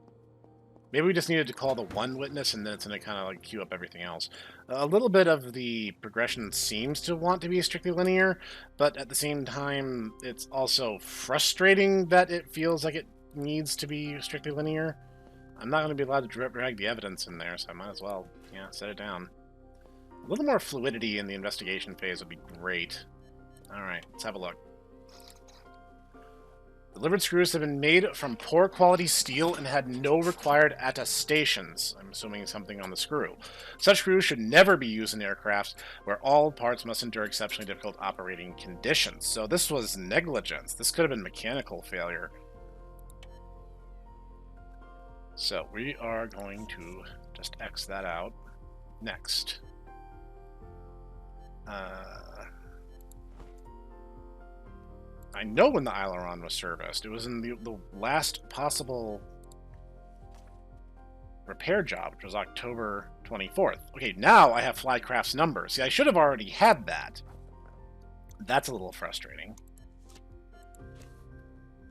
Maybe we just needed to call the one witness, and then it's going to kind of like queue up everything else. A little bit of the progression seems to want to be strictly linear, but at the same time, it's also frustrating that it feels like it needs to be strictly linear. I'm not going to be allowed to drag the evidence in there, so I might as well, yeah, set it down. A little more fluidity in the investigation phase would be great. Alright, let's have a look. Delivered screws have been made from poor quality steel and had no required attestations. I'm assuming something on the screw. Such screws should never be used in aircraft where all parts must endure exceptionally difficult operating conditions. So this was negligence. This could have been mechanical failure. So we are going to just X that out. Next. I know when the aileron was serviced. It was in the last possible repair job, which was October 24th. Okay, now I have Flycraft's number. See, I should have already had that. That's a little frustrating.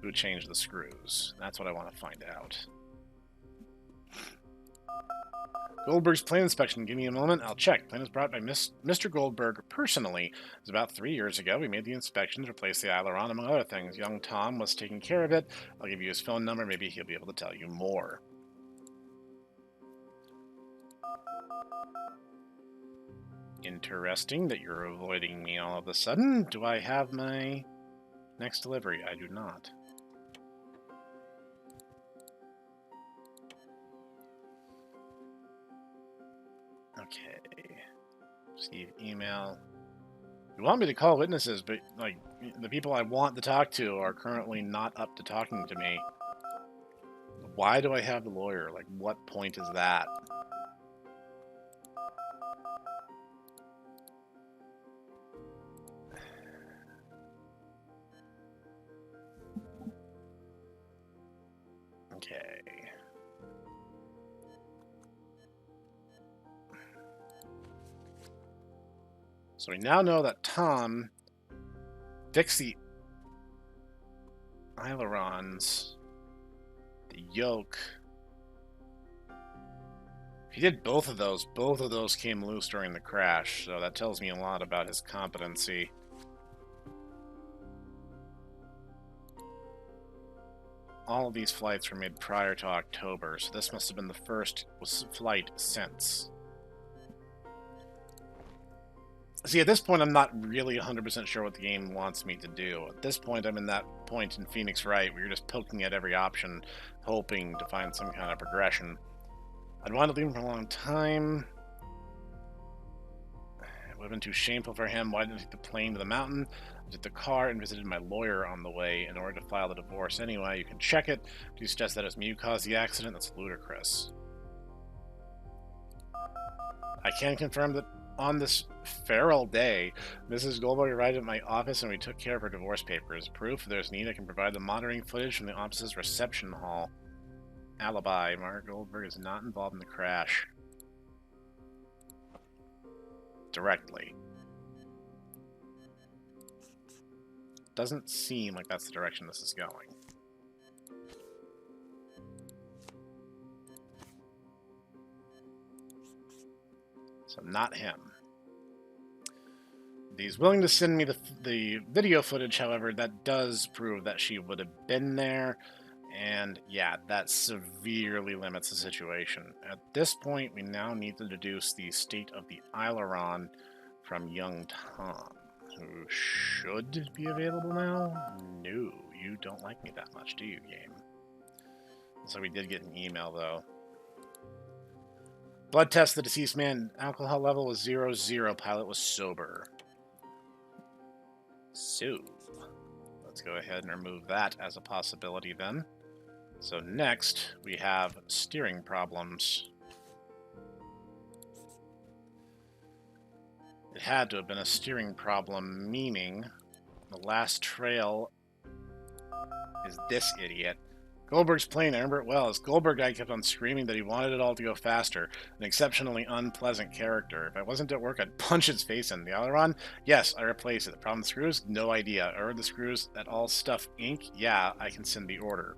Who changed the screws? That's what I want to find out. Goldberg's plane inspection. Give me a moment. I'll check. Plane was brought by Mr. Goldberg personally. It was about 3 years ago. We made the inspections, replaced the aileron, among other things. Young Tom was taking care of it. I'll give you his phone number. Maybe he'll be able to tell you more. Interesting that you're avoiding me all of a sudden. Do I have my next delivery? I do not. Okay. Receive email. You want me to call witnesses, but like the people I want to talk to are currently not up to talking to me. Why do I have the lawyer? Like, what point is that? Okay. So we now know that Tom fixed the ailerons, the yoke. If he did both of those came loose during the crash, so that tells me a lot about his competency. All of these flights were made prior to October, so this must have been the first flight since. See, at this point, I'm not really 100% sure what the game wants me to do. At this point, I'm in that point in Phoenix Wright where you're just poking at every option, hoping to find some kind of progression. I'd wanted to leave him for a long time. It would have been too shameful for him. Why didn't I take the plane to the mountain? I took the car and visited my lawyer on the way in order to file the divorce anyway. You can check it. Do you suggest that it was me who caused the accident? That's ludicrous. I can confirm that on this feral day, Mrs. Goldberg arrived at my office and we took care of her divorce papers. Proof, if there's need, I can provide the monitoring footage from the office's reception hall. Alibi, Margaret Goldberg is not involved in the crash. Directly. Doesn't seem like that's the direction this is going. So not him. He's willing to send me the video footage, however, that does prove that she would have been there. And yeah, that severely limits the situation. At this point, we now need to deduce the state of the aileron from young Tom, who should be available now? No, you don't like me that much, do you, game? So we did get an email, though. Blood test, the deceased man. Alcohol level was 0-0. Pilot was sober. So, let's go ahead and remove that as a possibility then. So next, we have steering problems. It had to have been a steering problem, meaning the last trail is this idiot. Goldberg's plane, I remember it well. This Goldberg guy kept on screaming that he wanted it all to go faster. An exceptionally unpleasant character. If I wasn't at work, I'd punch his face in. The aileron? Yes, I replaced it. The problem with screws? No idea. Or the screws that all stuff ink? Yeah, I can send the order.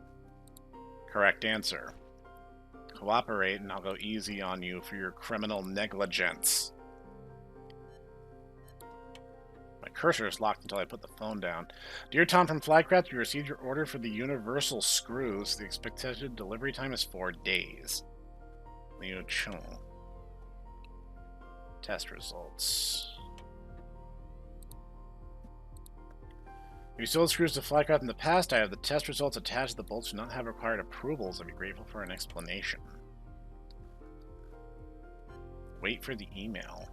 Correct answer. Cooperate and I'll go easy on you for your criminal negligence. My cursor is locked until I put the phone down. Dear Tom from Flycraft, you received your order for the universal screws. The expected delivery time is 4 days. Liu Chung. Test results. You sold screws to Flycraft in the past. I have the test results attached. The bolts do not have required approvals. I'd be grateful for an explanation. Wait for the email.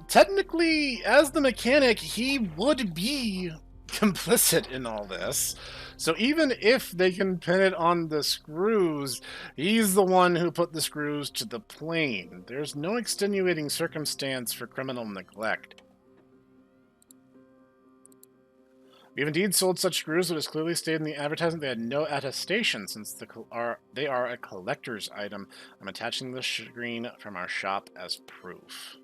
Technically, as the mechanic, he would be complicit in all this. So even if they can pin it on the screws, he's the one who put the screws to the plane. There's no extenuating circumstance for criminal neglect. We've indeed sold such screws, but it's clearly stated in the advertisement they had no attestation since they are a collector's item. I'm attaching the screen from our shop as proof.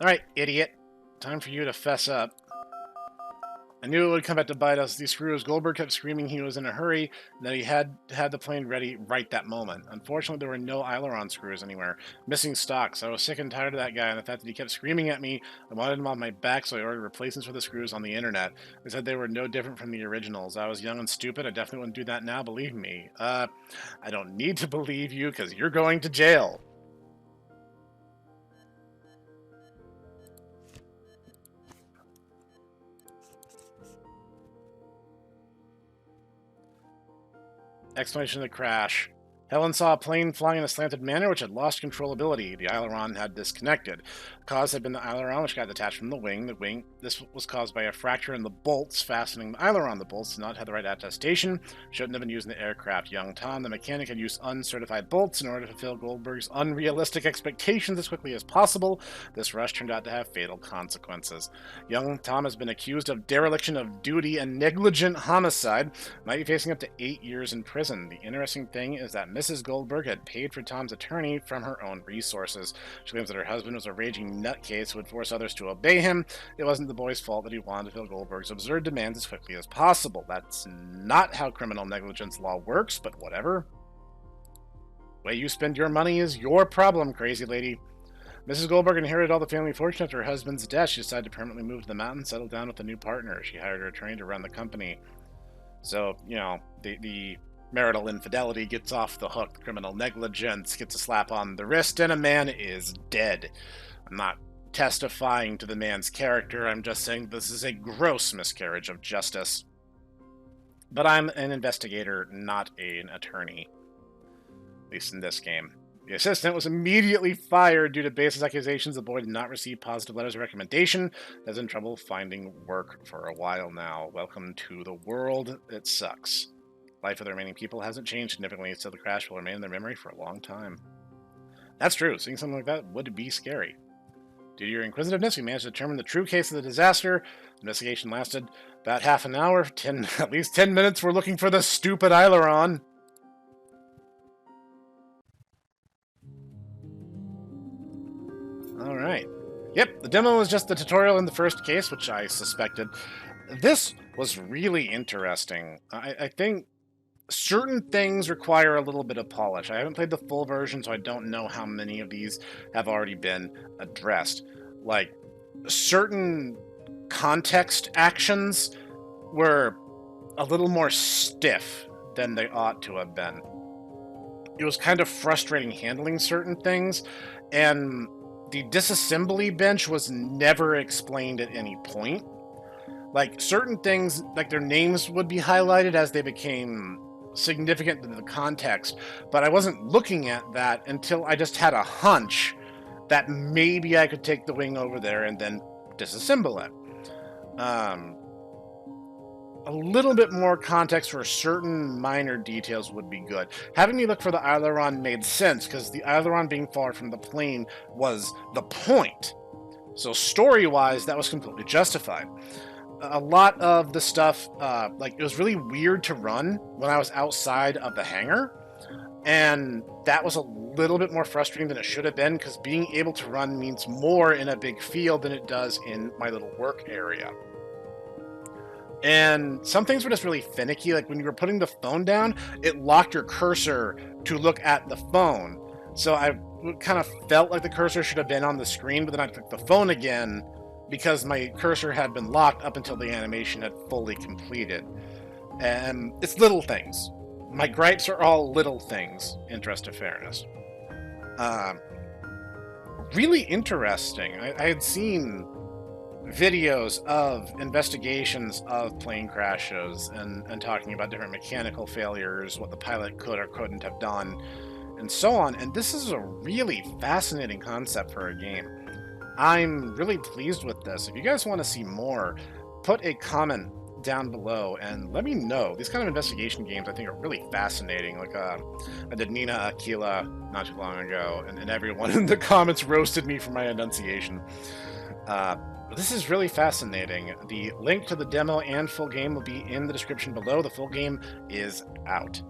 Alright, idiot. Time for you to fess up. I knew it would come back to bite us. These screws, Goldberg kept screaming he was in a hurry, and that he had the plane ready right that moment. Unfortunately, there were no aileron screws anywhere. Missing stocks. I was sick and tired of that guy, and the fact that he kept screaming at me. I wanted him on my back, so I ordered replacements for the screws on the internet. They said they were no different from the originals. I was young and stupid. I definitely wouldn't do that now, believe me. I don't need to believe you, because you're going to jail. Explanation of the crash. Helen saw a plane flying in a slanted manner which had lost controllability. The aileron had disconnected. The cause had been the aileron which got detached from the wing. This was caused by a fracture in the bolts fastening the aileron. The bolts did not have the right attestation. Shouldn't have been used in the aircraft. Young Tom, the mechanic, had used uncertified bolts in order to fulfill Goldberg's unrealistic expectations as quickly as possible. This rush turned out to have fatal consequences. Young Tom has been accused of dereliction of duty and negligent homicide. Might be facing up to 8 years in prison. The interesting thing is that Mrs. Goldberg had paid for Tom's attorney from her own resources. She claims that her husband was a raging nutcase who would force others to obey him. It wasn't the boy's fault that he wanted to fulfill Goldberg's absurd demands as quickly as possible. That's not how criminal negligence law works, but whatever. The way you spend your money is your problem, crazy lady. Mrs. Goldberg inherited all the family fortune after her husband's death. She decided to permanently move to the mountains, settle down with a new partner. She hired her attorney to run the company. So, you know, the marital infidelity gets off the hook, criminal negligence gets a slap on the wrist, and a man is dead. I'm not testifying to the man's character, I'm just saying this is a gross miscarriage of justice. But I'm an investigator, not an attorney. At least in this game. The assistant was immediately fired due to baseless accusations the boy did not receive positive letters of recommendation. Has in trouble finding work for a while now. Welcome to the world. It sucks. Life of the remaining people hasn't changed significantly, so the crash will remain in their memory for a long time. That's true. Seeing something like that would be scary. Due to your inquisitiveness, we managed to determine the true case of the disaster. The investigation lasted about half an hour. At least 10 minutes we're looking for the stupid aileron. Alright. Yep, the demo was just the tutorial in the first case, which I suspected. This was really interesting. I think certain things require a little bit of polish. I haven't played the full version, so I don't know how many of these have already been addressed. Like, certain context actions were a little more stiff than they ought to have been. It was kind of frustrating handling certain things, and the disassembly bench was never explained at any point. Like, certain things, like their names would be highlighted as they became significant to the context, but I wasn't looking at that until I just had a hunch that maybe I could take the wing over there and then disassemble it. A little bit more context for certain minor details would be good. Having me look for the aileron made sense, because the aileron being far from the plane was the point. So story-wise, that was completely justified. A lot of the stuff, like, it was really weird to run when I was outside of the hangar, and that was a little bit more frustrating than it should have been, because being able to run means more in a big field than it does in my little work area. And some things were just really finicky, like when you were putting the phone down, it locked your cursor to look at the phone. So I kind of felt like the cursor should have been on the screen, but then I clicked the phone again because my cursor had been locked up until the animation had fully completed. And it's little things. My gripes are all little things, interest of fairness. Really interesting. I had seen videos of investigations of plane crashes and talking about different mechanical failures, what the pilot could or couldn't have done, and so on. And this is a really fascinating concept for a game. I'm really pleased with this. If you guys want to see more, put a comment down below and let me know. These kind of investigation games I think are really fascinating. Like I did Nina Aquila not too long ago, and everyone in the comments roasted me for my enunciation. This is really fascinating. The link to the demo and full game will be in the description below. The full game is out.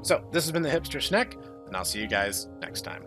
So, this has been the Hipster Snek, and I'll see you guys next time.